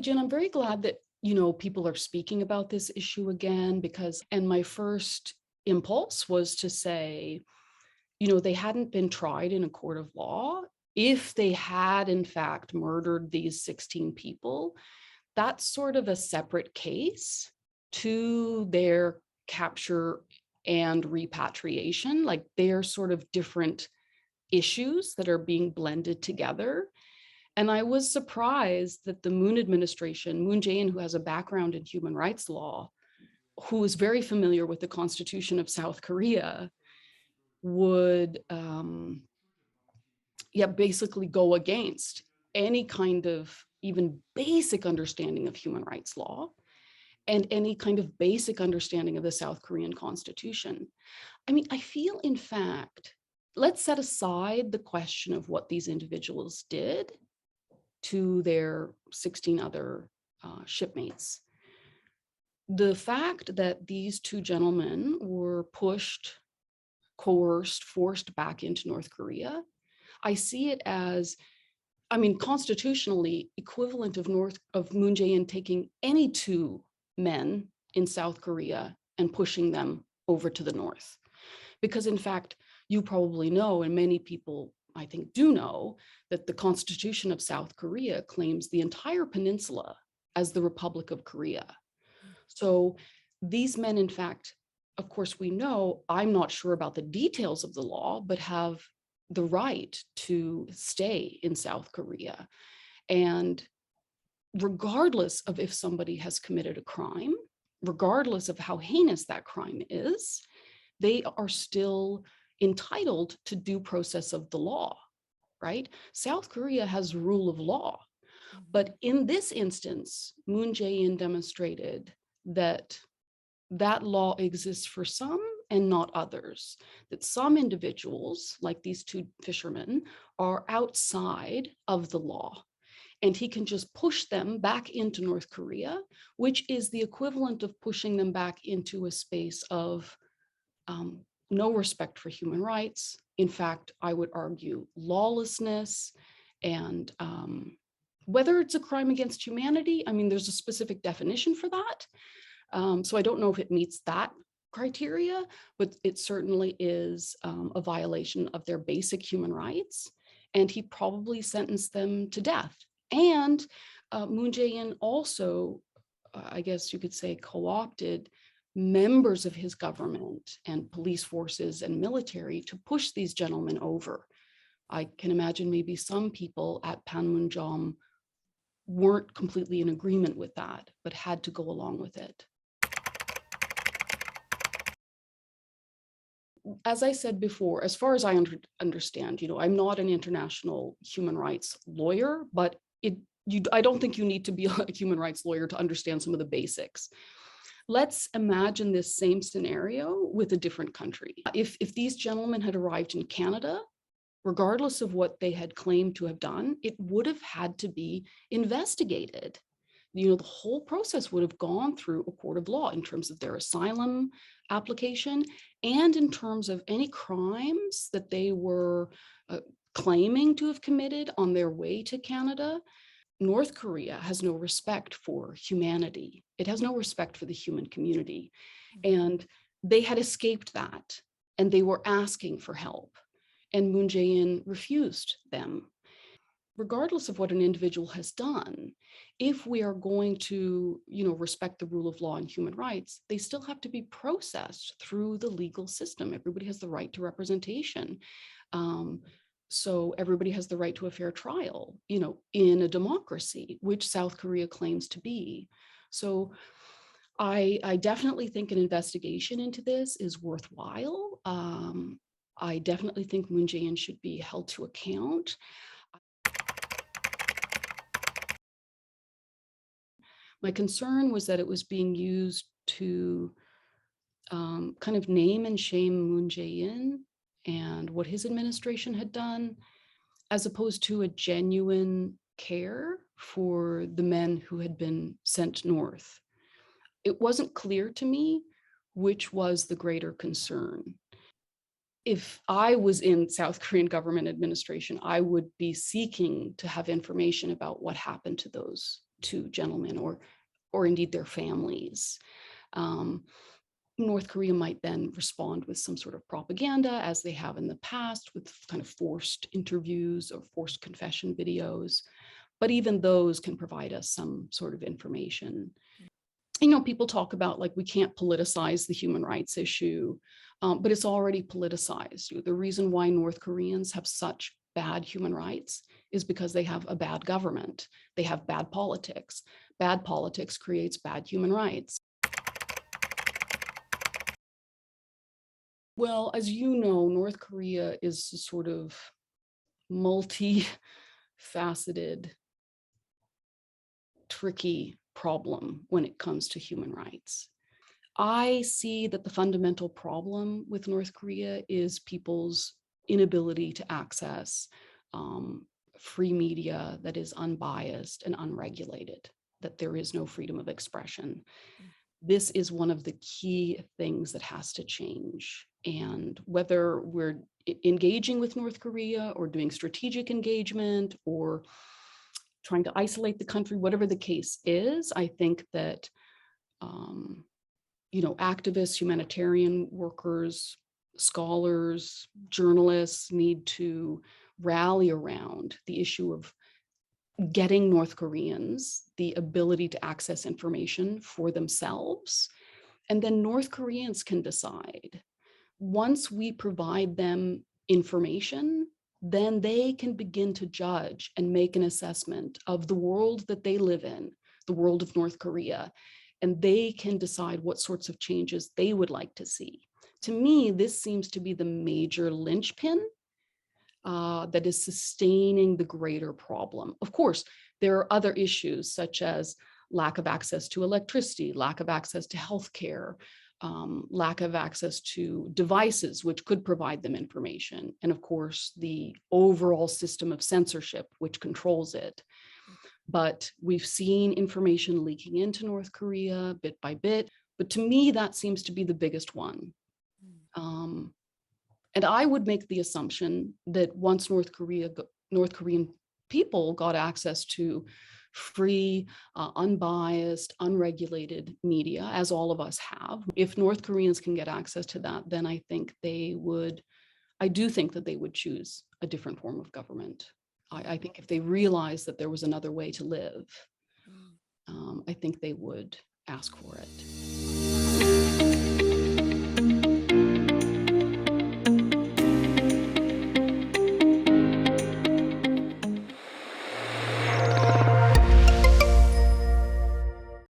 Jin, I'm very glad that, people are speaking about this issue again and my first impulse was to say, they hadn't been tried in a court of law. If they had, in fact, murdered these 16 people, that's sort of a separate case to their capture and repatriation. Like they're sort of different issues that are being blended together. And I was surprised that the Moon administration, Moon Jae-in, who has a background in human rights law, who is very familiar with the Constitution of South Korea, would basically go against any kind of even basic understanding of human rights law and any kind of basic understanding of the South Korean Constitution. I mean, I feel, in fact, let's set aside the question of what these individuals did to their 16 other shipmates. The fact that these two gentlemen were pushed, coerced, forced back into North Korea, I see it as, constitutionally equivalent of Moon Jae-in taking any two men in South Korea and pushing them over to the north. Because in fact, you probably know, and many people I think do know, that the Constitution of South Korea claims the entire peninsula as the Republic of Korea. So these men, in fact, of course, we know, I'm not sure about the details of the law, but have the right to stay in South Korea. And regardless of if somebody has committed a crime, regardless of how heinous that crime is, they are still entitled to due process of the law, right? South Korea has rule of law. But in this instance, Moon Jae-in demonstrated that that law exists for some and not others, that some individuals, like these two fishermen, are outside of the law. And he can just push them back into North Korea, which is the equivalent of pushing them back into a space of no respect for human rights. In fact, I would argue lawlessness, and whether it's a crime against humanity, there's a specific definition for that. So I don't know if it meets that criteria, but it certainly is a violation of their basic human rights. And he probably sentenced them to death. And Moon Jae-in also, I guess you could say, co-opted members of his government and police forces and military to push these gentlemen over. I can imagine maybe some people at Panmunjom weren't completely in agreement with that, but had to go along with it. As I said before, as far as I understand, I'm not an international human rights lawyer, but I don't think you need to be a human rights lawyer to understand some of the basics. Let's imagine this same scenario with a different country. If these gentlemen had arrived in Canada, regardless of what they had claimed to have done, it would have had to be investigated. The whole process would have gone through a court of law in terms of their asylum application and in terms of any crimes that they were claiming to have committed on their way to Canada. North Korea has no respect for humanity. It has no respect for the human community. And they had escaped that, and they were asking for help. And Moon Jae-in refused them. Regardless of what an individual has done, if we are going to, respect the rule of law and human rights, they still have to be processed through the legal system. Everybody has the right to representation. So everybody has the right to a fair trial, in a democracy, which South Korea claims to be. So I definitely think an investigation into this is worthwhile. I definitely think Moon Jae-in should be held to account. My concern was that it was being used to kind of name and shame Moon Jae-in and what his administration had done, as opposed to a genuine care for the men who had been sent north. It wasn't clear to me which was the greater concern. If I was in South Korean government administration, I would be seeking to have information about what happened to those two gentlemen or indeed their families. North Korea might then respond with some sort of propaganda, as they have in the past, with kind of forced interviews or forced confession videos. But even those can provide us some sort of information. People talk about, like, we can't politicize the human rights issue, but it's already politicized. The reason why North Koreans have such bad human rights is because they have a bad government. They have bad politics. Bad politics creates bad human rights. Well, as you know, North Korea is a sort of multi-faceted, tricky problem when it comes to human rights. I see that the fundamental problem with North Korea is people's inability to access free media that is unbiased and unregulated, that there is no freedom of expression. This is one of the key things that has to change. And whether we're engaging with North Korea or doing strategic engagement or trying to isolate the country, whatever the case is, I think that activists, humanitarian workers, scholars, journalists need to rally around the issue of getting North Koreans the ability to access information for themselves. And then North Koreans can decide. Once we provide them information, then they can begin to judge and make an assessment of the world that they live in, the world of North Korea, and they can decide what sorts of changes they would like to see. To me, this seems to be the major linchpin that is sustaining the greater problem. Of course, there are other issues such as lack of access to electricity, lack of access to healthcare, lack of access to devices which could provide them information, and of course, the overall system of censorship which controls it. But we've seen information leaking into North Korea bit by bit. But to me, that seems to be the biggest one. And I would make the assumption that once North Korean people got access to free, unbiased, unregulated media, as all of us have, if North Koreans can get access to that, then I do think that they would choose a different form of government. I think if they realized that there was another way to live, I think they would ask for it.